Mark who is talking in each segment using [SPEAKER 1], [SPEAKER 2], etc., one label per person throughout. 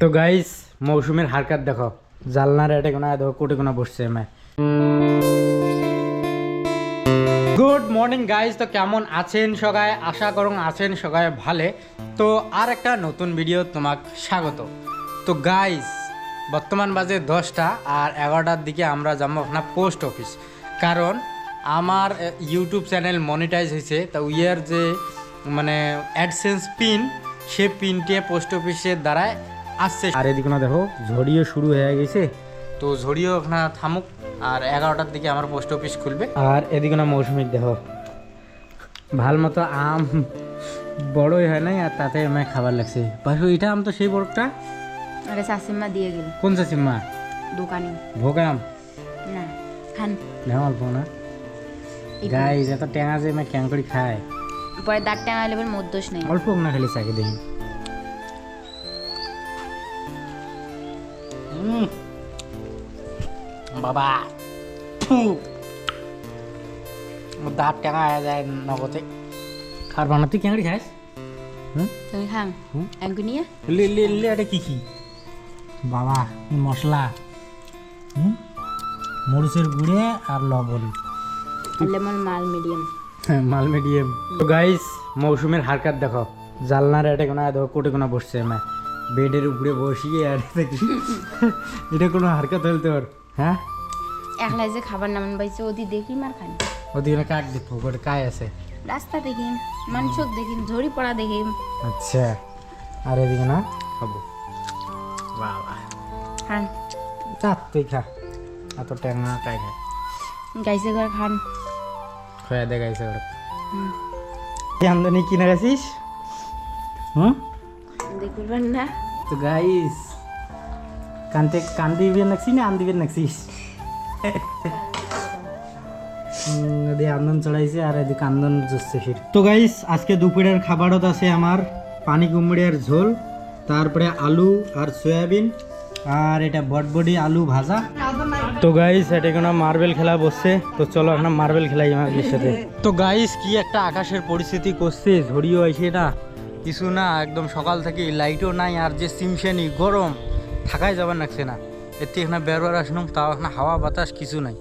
[SPEAKER 1] তো গাইস মৌসুমের হারকাত দেখো, জালনার এটা কোনো দেখো কোটে কোনো বসছে আমি। গুড মর্নিং গাইস, তো কেমন আছেন সবাই? আশা করুন আছেন সবাই ভালো। তো আর একটা নতুন ভিডিও তোমাক স্বাগত। তো গাইস বর্তমান বাজে 10টা আর 11টার দিকে আমরা যাবো আপনার পোস্ট অফিস, কারণ আমার ইউটিউব চ্যানেল মনিটাইজ হয়েছে। তো উইয়ার যে মানে অ্যাডসেন্স পিন, সে পিনটি পোস্ট অফিসের দ্বারাই আসছে। আর এদিকে না দেখো ঝড়িও শুরু হয়ে গেছে, তো ঝড়িও ওখানে থামুক আর 11টার দিকে আমার পোস্ট অফিস খুলবে। আর এদিকে না মৌসুমিক দেখো ভাল মতো আম বড়ই হয় নাই, আর তাতে আমার খাবার লাগছে। পাশে এটা আম তো সেই বড়টা
[SPEAKER 2] আরে শাশুমা দিয়ে গেল।
[SPEAKER 1] কোন চাচিমা?
[SPEAKER 2] দোকানে।
[SPEAKER 1] ভোগ আম
[SPEAKER 2] না খান
[SPEAKER 1] না, অল্প না গাইস, এত টেঙা যে আমি ক্যাং করে খায়।
[SPEAKER 2] পরে দাঁত টাঙালে এবার মধ্যস নেই,
[SPEAKER 1] অল্প না খালি চাকে দেখি। বাবা দাঁত টেঙা হয়ে যায় নগদে। খার বানাতে ক্যাং করে খাইস?
[SPEAKER 2] তুমি খান একটু নিয়ে।
[SPEAKER 1] লে লে লে, এটা কি কি বাবা? মশলা, মরিচের গুঁড়ে আর লবণ,
[SPEAKER 2] লেমন মাল মিডিয়াম।
[SPEAKER 1] মাল মিডিয়াম। তো গাইস মৌসুমের হারকাত দেখো, জালনার এটা কোনো দেখো কোটে কোনো বসছে আমি বেডের উপরে বসিয়ে। আর দেখি এটা কোনো হারকাত হইল তোর? হ্যাঁ
[SPEAKER 2] একলা যে খাবার নামান পাইছে ওদি দেখি মার খান।
[SPEAKER 1] ওদিকে কাক দেখো, ওটা কায় আছে
[SPEAKER 2] রাস্তা দেখি, মানুষ দেখি, ঝড়ি পড়া দেখি।
[SPEAKER 1] আচ্ছা, আর এদিকে না খাবো বাবা।
[SPEAKER 2] খান
[SPEAKER 1] চাপ তুই খা, এত ট্যাংরা কাই খায়?
[SPEAKER 2] গাইছে করে খান।
[SPEAKER 1] খয়া দে গাইছে ওরা। আমদানি কিনে গেছিস?
[SPEAKER 2] দেখবেন না
[SPEAKER 1] তো গাইস কানতে কান দিবেন নাকছি না আম দিবেন নাকছিস? এদিকে আন্দন চড়াইছে আর এদিকে আন্দন জুসছে ফির। তো গাইস আজকে দুপুরের খাবারত আছে আমার পানি কুমড়িয়ার ঝোল, তারপরে আলু আর সয়াবিন, আর এটা বটবডি আলু ভাজা। তো গাইস এটা কোনো মার্বেল খেলা বসছে, তো চলো এখন মার্বেল খেলাই আমাদের সাথে। তো গাইস কি একটা আকাশের পরিস্থিতি করছে, ঝড়িও আইছে না কিছু না, একদম সকাল থেকে লাইটও নাই, আর যে সিমশানি গরম থাকাই যাবার লাগছে না। এতে এখানে বেরোয়ার আসলাম, তাও এখানে হাওয়া বাতাস কিছু নাই,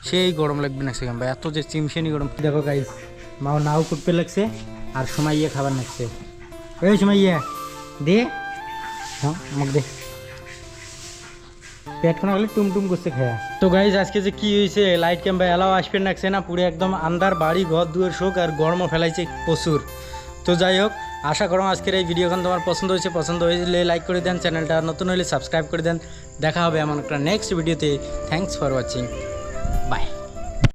[SPEAKER 1] সেই গরম লাগবে না সেখান বা এত যে চিমশানি গরম। দেখো গাইস মাও নাও কুটতে লাগছে আর সময় ইয়ে খাবার লাগছে। ওই সময় ইয়ে দে, হ্যাঁ আমাকে দে, পেট খানা হলে টুমটুম করছে খায়া। তো গাইজ আজকে যে কি হয়েছে, লাইট ক্যাম্পে এলাও আসবে নাকছে না, পুরো একদম আন্দার বাড়ি ঘর দুয়ার শোক, আর গরমও ফেলাইছে প্রচুর। তো যাই হোক, আশা করো আজকের এই ভিডিওখান তোমার পছন্দ হয়েছে। পছন্দ হয়েছে লাইক করে দেন, চ্যানেলটা নতুন হলে সাবস্ক্রাইব করে দেন। দেখা হবে এমন একটা নেক্সট ভিডিওতে। Thanks for watching, by.